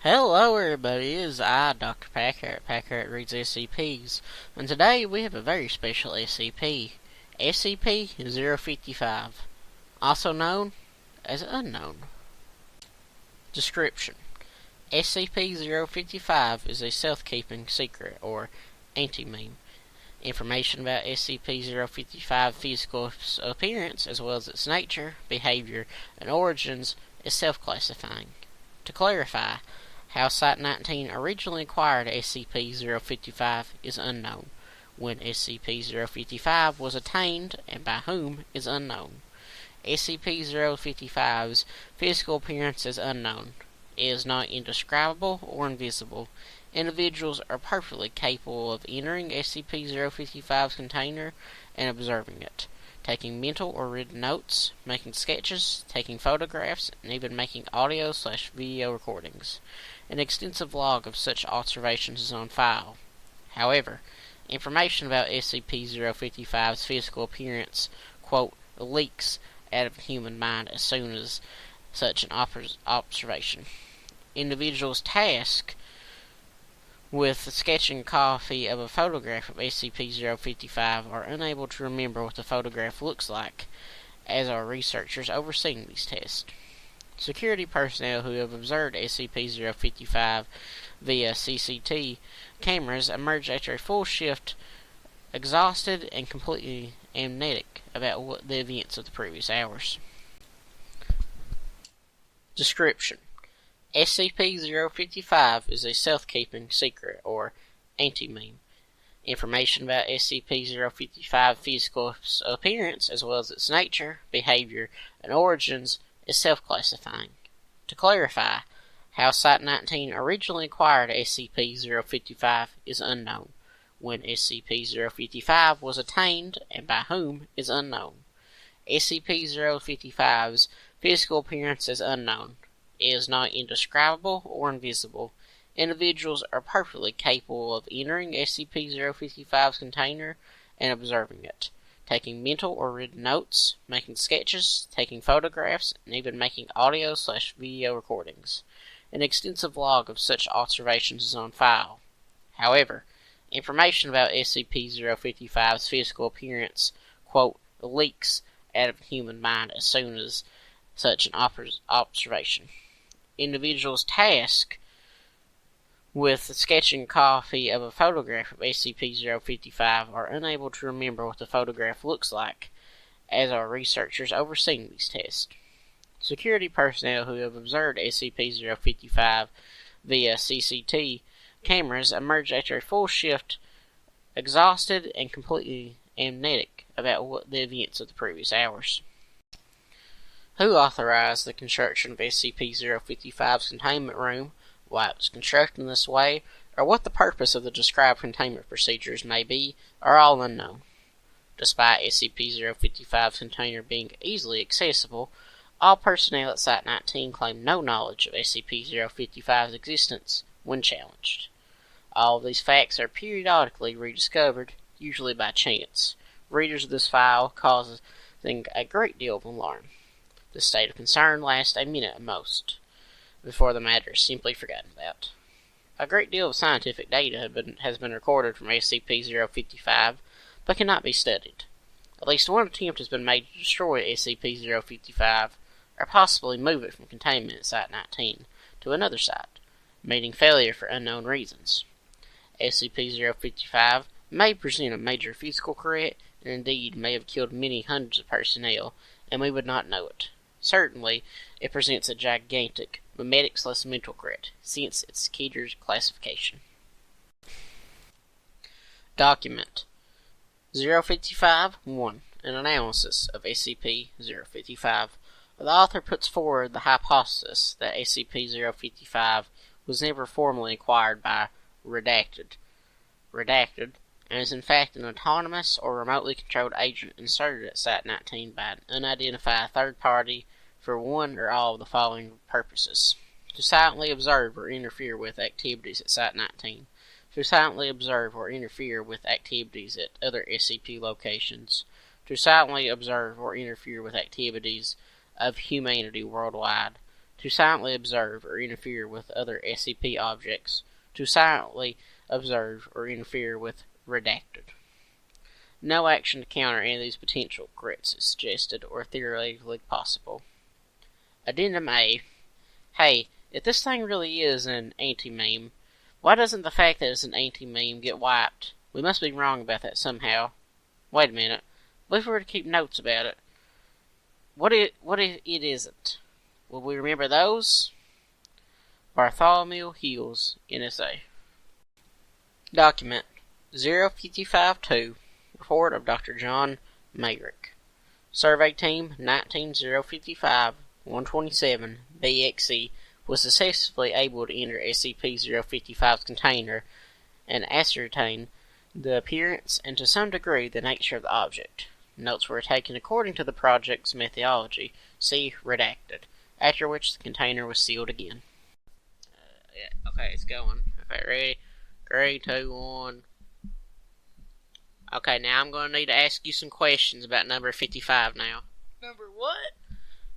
Hello everybody, it is I, Dr. Packard. Packard reads SCPs, and today we have a very special SCP, SCP-055, also known as Unknown. Description: SCP-055 is a self-keeping secret, or anti-meme. Information about SCP-055 physical appearance, as well as its nature, behavior, and origins, is self-classifying. To clarify, how Site-19 originally acquired SCP-055 is unknown. When SCP-055 was attained, and by whom, is unknown. SCP-055's physical appearance is unknown. It is not indescribable or invisible. Individuals are perfectly capable of entering SCP-055's container and observing it, taking mental or written notes, making sketches, taking photographs, and even making audio/video recordings. An extensive log of such observations is on file. However, information about SCP-055's physical appearance, quote, leaks out of the human mind as soon as such an observation. Individuals tasked with sketching a copy of a photograph of SCP-055 are unable to remember what the photograph looks like, as are researchers overseeing these tests. Security personnel who have observed SCP-055 via CCT cameras emerge after a full shift exhausted and completely amnetic about the events of the previous hours. Description: SCP-055 is a self-keeping secret, or anti-meme. Information about SCP-055 physical appearance, as well as its nature, behavior, and origins, is self-classifying. To clarify, how Site-19 originally acquired SCP-055 is unknown. When SCP-055 was attained, and by whom, is unknown. SCP-055's physical appearance is unknown. It is not indescribable or invisible. Individuals are perfectly capable of entering SCP-055's container and observing it, taking mental or written notes, making sketches, taking photographs, and even making audio/video recordings. An extensive log of such observations is on file. However, information about SCP-055's physical appearance, quote, leaks out of the human mind as soon as such an observation. Individuals tasked with sketching a copy of a photograph of SCP-055 are unable to remember what the photograph looks like, as are researchers overseeing these tests. Security personnel who have observed SCP-055 via CCT cameras emerge after a full shift exhausted and completely amnetic about the events of the previous hours. Who authorized the construction of SCP-055's containment room, why it was constructed in this way, or what the purpose of the described containment procedures may be, are all unknown. Despite SCP-055's container being easily accessible, all personnel at Site-19 claim no knowledge of SCP-055's existence when challenged. All of these facts are periodically rediscovered, usually by chance. Readers of this file causing a great deal of alarm. The state of concern lasts a minute at most, before the matter is simply forgotten about. A great deal of scientific data has been recorded from SCP-055, but cannot be studied. At least one attempt has been made to destroy SCP-055, or possibly move it from containment at Site-19 to another site, meeting failure for unknown reasons. SCP-055 may present a major physical threat, and indeed may have killed many hundreds of personnel, and we would not know it. Certainly, it presents a gigantic memetic/mental threat, since its Keter's classification. Document 055-1. An analysis of SCP-055. The author puts forward the hypothesis that SCP-055 was never formally acquired by Redacted, and is in fact an autonomous or remotely controlled agent inserted at Site-19 by an unidentified third party for one or all of the following purposes: to silently observe or interfere with activities at Site-19, to silently observe or interfere with activities at other SCP locations, to silently observe or interfere with activities of humanity worldwide, to silently observe or interfere with other SCP objects, to silently observe or interfere with redacted. No action to counter any of these potential threats is suggested or theoretically possible. Addendum A. Hey, if this thing really is an anti-meme, why doesn't the fact that it's an anti-meme get wiped? We must be wrong about that somehow. Wait a minute. What if we were to keep notes about it? What if it isn't? Will we remember those? Bartholomew Hills, NSA. Document 055-2. Report of Dr. John Mayrick. Survey Team 19-055-127 BXC was successfully able to enter SCP-055's container and ascertain the appearance and to some degree the nature of the object. Notes were taken according to the project's methodology, see redacted, after which the container was sealed again. Okay, it's going. Okay, ready? 3, 2, 1. Okay, now I'm going to need to ask you some questions about number 55 now. Number what?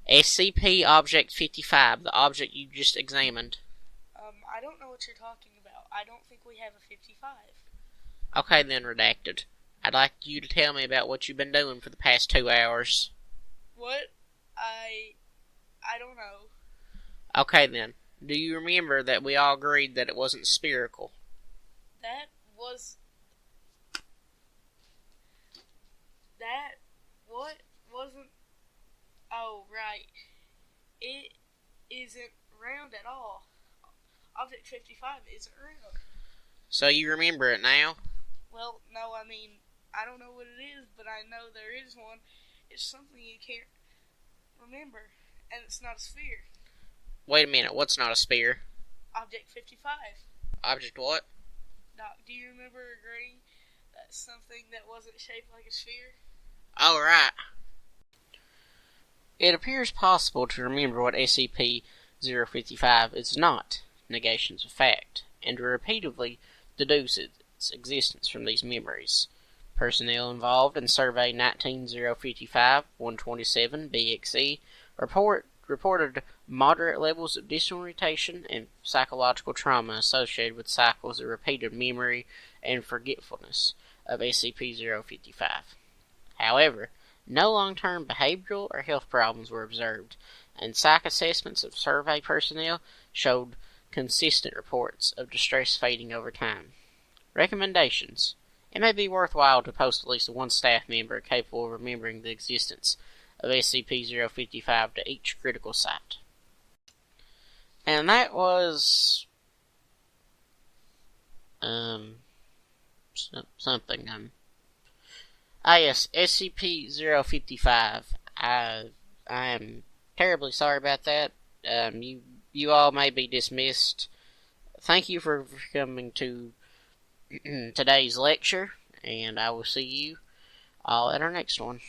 SCP Object 55, the object you just examined. I don't know what you're talking about. I don't think we have a 55. Okay then, redacted. I'd like you to tell me about what you've been doing for the past 2 hours. What? I don't know. Okay then. Do you remember that we all agreed that it wasn't spherical? That what? Wasn't... Oh, right. It isn't round at all. Object 55 isn't round. So you remember it now? Well, no, I mean, I don't know what it is, but I know there is one. It's something you can't remember, and it's not a sphere. Wait a minute, what's not a sphere? Object 55. Object what? Doc, do you remember agreeing that something that wasn't shaped like a sphere? Oh, right. It appears possible to remember what SCP-055 is not, negations of fact, and to repeatedly deduce its existence from these memories. Personnel involved in Survey 19-055-127 BXE reported moderate levels of disorientation and psychological trauma associated with cycles of repeated memory and forgetfulness of SCP-055. However, no long-term behavioral or health problems were observed, and psych assessments of survey personnel showed consistent reports of distress fading over time. Recommendations. It may be worthwhile to post at least one staff member capable of remembering the existence of SCP-055 to each critical site. And that was... something. Yes, SCP-055. I am terribly sorry about that. You all may be dismissed. Thank you for coming to today's lecture, and I will see you all at our next one.